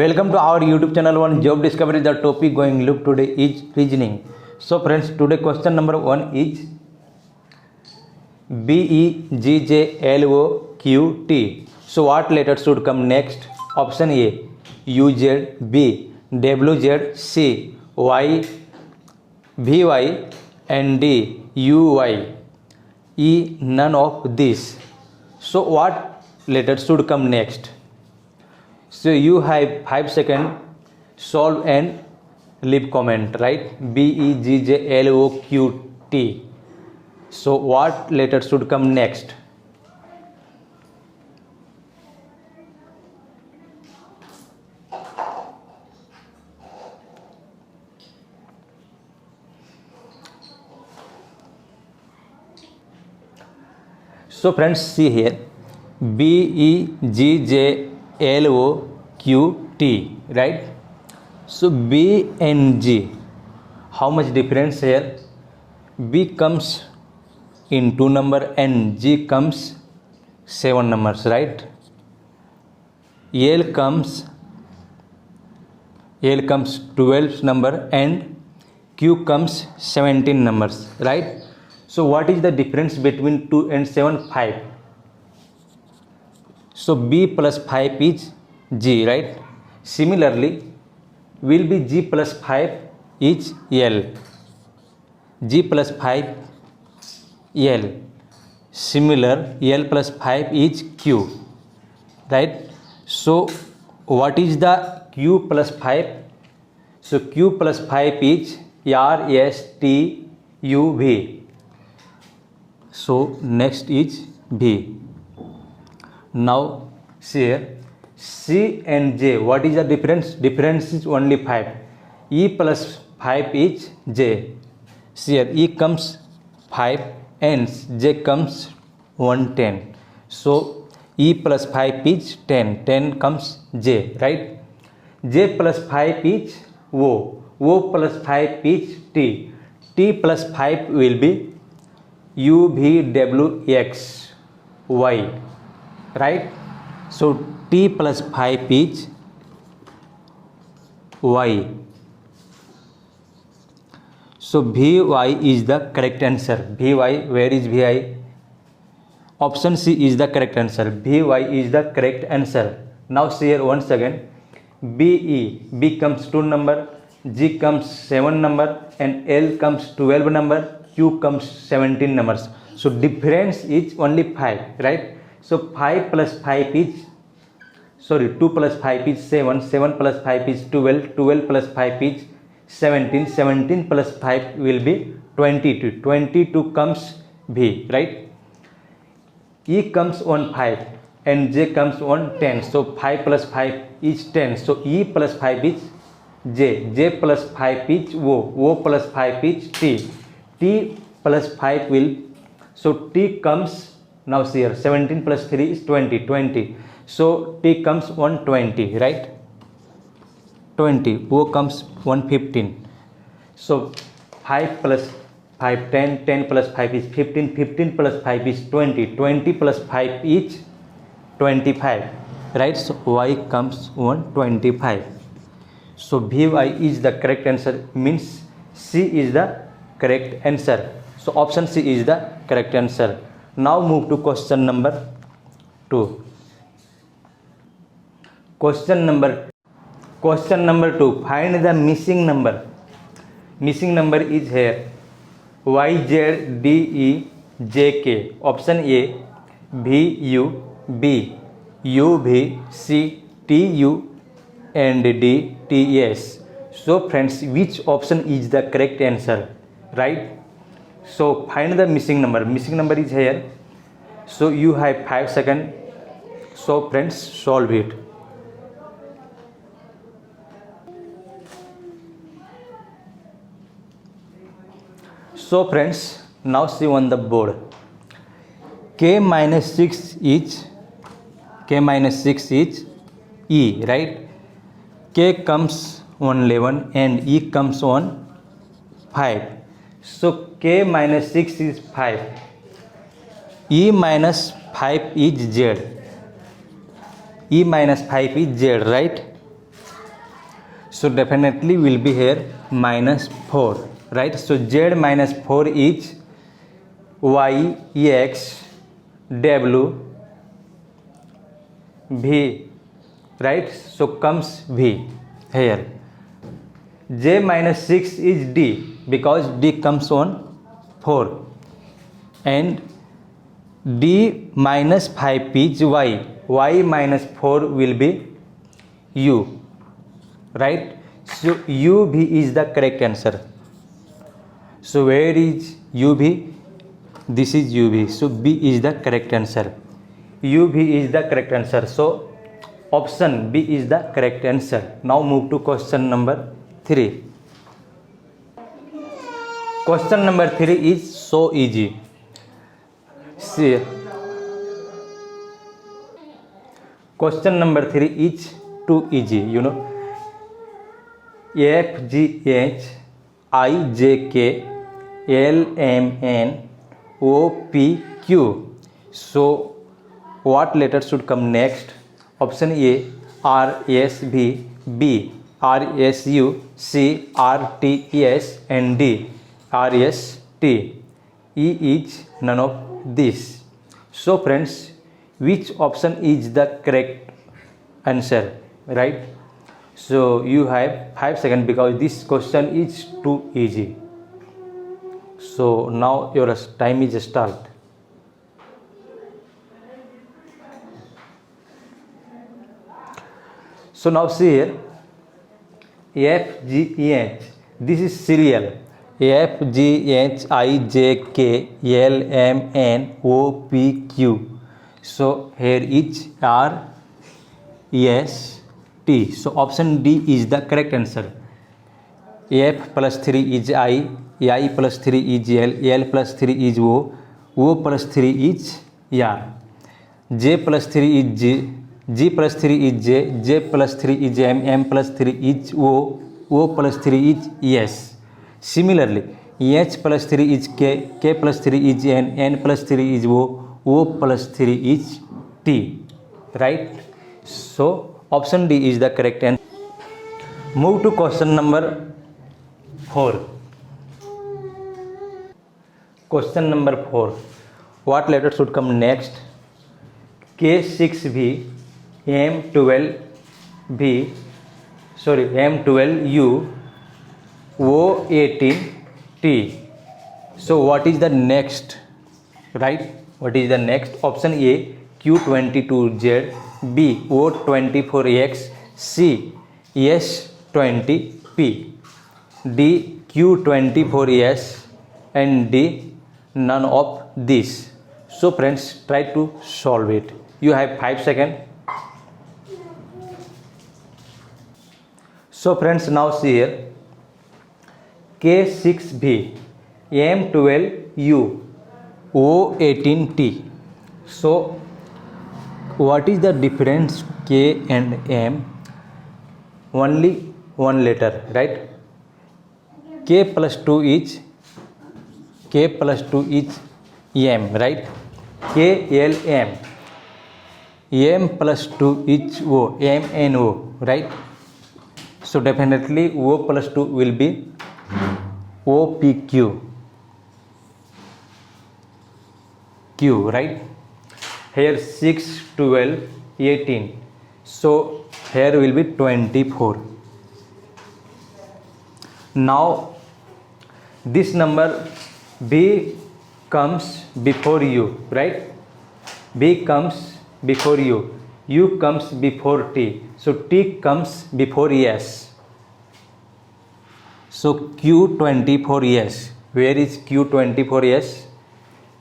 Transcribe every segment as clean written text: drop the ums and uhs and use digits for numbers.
Welcome to our YouTube channel on job discovery. The topic going look today is reasoning. So friends, today question number 1 is BEGJLOQT. So what letter should come next? Option A UZ, B WZ, C Y VY and D UY. E none of these. So what letter should come next? So you have 5 seconds, solve and leave comment, right? BEGJLOQT. So what letter should come next? So friends, see here, BEGJLOQT, right? So B and G, how much difference here? B comes in 2 number and G comes 7 numbers, right? L comes 12 number and Q comes 17 numbers, right? So what is the difference between 2 and 7? 5. So B plus 5 is G, right? Similarly, will be G plus 5 is L. G plus 5 L. Similar, L plus 5 is Q, right? So what is the Q plus 5? So Q plus 5 is RSTUV. So next is V. Now see here, C and J, what is the difference? Difference is only 5. E plus 5 is J. See here, E comes 5 and J comes 110. So E plus 5 is 10. 10 comes J, right? J plus 5 is O. O plus 5 is T. T plus 5 will be UVWXY, right? So T plus 5 is Y. So VY is the correct answer. VY, where is VI? Option C is the correct answer. VY is the correct answer. Now see here once again, BE, B comes 2 number, G comes 7 number and L comes 12 number, Q comes 17 numbers. So difference is only 5, right? So 5 plus 5 is, 2 plus 5 is 7, 7 plus 5 is 12, 12 plus 5 is 17, 17 plus 5 will be 22, 22 comes V, right? E comes on 5 and J comes on 10, so 5 plus 5 is 10, so E plus 5 is J, J plus 5 is O, O plus 5 is T, T plus 5 will, so T comes, now see here, 17 plus 3 is 20, 20, so T comes 120, right? 20, O comes 115, so 5 plus 5, 10, 10 plus 5 is 15, 15 plus 5 is 20, 20 plus 5 is 25, right? So Y comes 125. So VY is the correct answer, means C is the correct answer. So option C is the correct answer. Now move to question number 2. Question number 2, find the missing number. Missing number is here, YZDEJK. Option A VU, B UV, C TU and D TS. So friends, which option is the correct answer, right? So find the missing number. Missing number is here. So you have 5 seconds. So friends, solve it. So friends, now see on the board, K minus 6 is E, right? K comes on 11 and E comes on 5. So K minus 6 is 5. E minus 5 is Z. E minus 5 is Z, right? So definitely will be here -4, right? So z -4 is y x w v, right? So comes v here. J -6 is d because d comes on 4, and d -5 is y. Y -4 will be u, right? So uv is the correct answer. So where is uv? This is uv. So b is the correct answer. uv is the correct answer. So option b is the correct answer. Now move to question number 3. Question number 3 is so easy. See, question number 3 is too easy, you know. F G H I J K L M N O P Q. So what letter should come next? Option A R S V, B R S U, C R T S, and D R S T. E is none of this. So friends, which option is the correct answer, right? So you have 5 seconds because this question is too easy. So now your time is start. So now see here, F G H, this is serial. F G H I J K L M N O P Q. So here is R S T. So option D is the correct answer. F plus 3 is I plus 3 is L plus 3 is O plus 3 is R, J plus 3 is G plus 3 is J plus 3 is M plus 3 is O plus 3 is S. Similarly, H plus 3 is K plus 3 is N plus 3 is O plus 3 is T, right? So option D is the correct answer. Move to question number 4. Question number 4. What letter should come next? K6V, M12U, O18T. So what is the next, right? What is the next? Option A Q22Z, B O24X, C S20P, D Q24S, and D none of this. So friends, try to solve it. You have 5 seconds. So friends, now see here, K6V, M12U, O18T. So what is the difference K and M? Only one letter, right? K plus 2 is M, right? K L M. M plus 2 is O, M N O, right? So definitely O plus 2 will be O P Q, right? Here 6, 12, 18. So here will be 24. Now this number B comes before U, right? B comes before U. U comes before T. So T comes before S. So Q24S. Where is Q24S?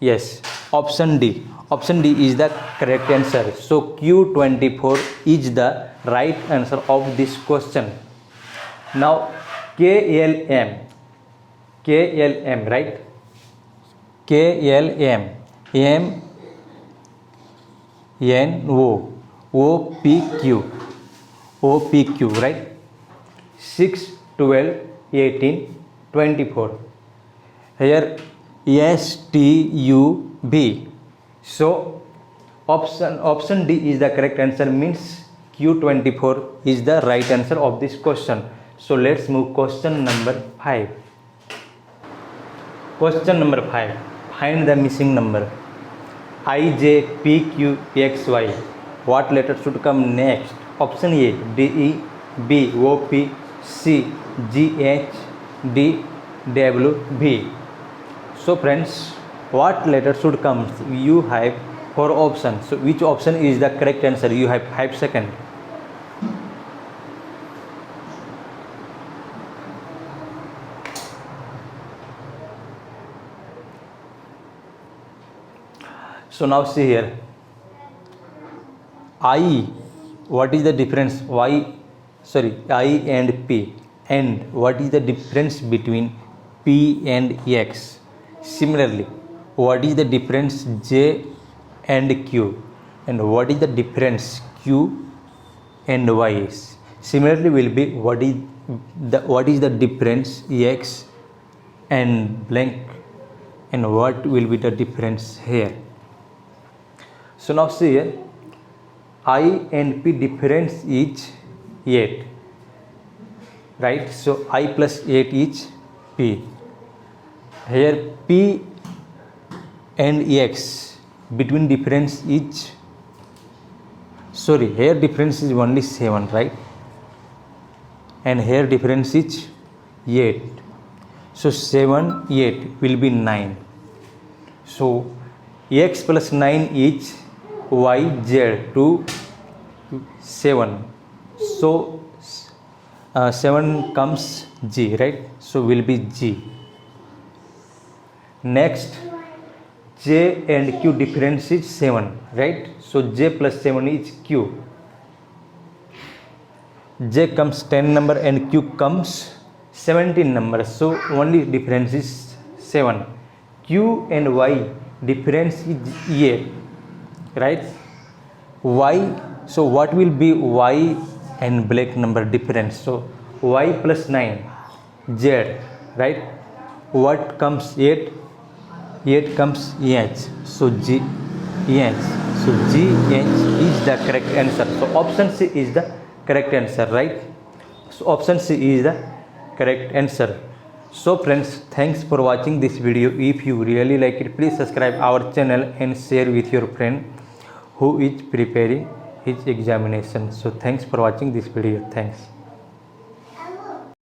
Yes, option D. Option D is the correct answer. So Q24 is the right answer of this question. Now KLM, right? KLM, M N O P Q, right? 6, 12, 18, 24. Here S T U B. So option D is the correct answer, means Q24 is the right answer of this question. So let's move question number 5. Question number 5. Find the missing number. I, J, P, Q, X, Y. What letter should come next? Option A, D, E, B, O, P, C, G, H, D, W, B. So friends, what letter should come? You have 4 options. So which option is the correct answer? You have 5 seconds. So now see here, I, what is the difference? I and P, and what is the difference between P and X? Similarly, what is the difference J and Q, and what is the difference Q and Y? Similarly will be what is the difference X and blank, and what will be the difference here? So now see here, I and P difference is 8, right? So I plus 8 is P. Here P and X between difference is, here difference is only 7, right? And here difference is 8. So 7, 8 will be 9. So X plus 9 is Y, Z to 7. So 7 comes G, right? So will be G. Next, J and Q difference is 7, right? So J plus 7 is Q. J comes 10 number and Q comes 17 number. So only difference is 7. Q and Y difference is 8, right? Y, so what will be Y and black number difference? So Y plus 9, Z, right? What comes 8? 8 comes H. So G, H. So G, H is the correct answer. So option C is the correct answer, right? So option C is the correct answer. So friends, thanks for watching this video. If you really like it, please subscribe our channel and share with your friend who is preparing his examination. So thanks for watching this video. Thanks.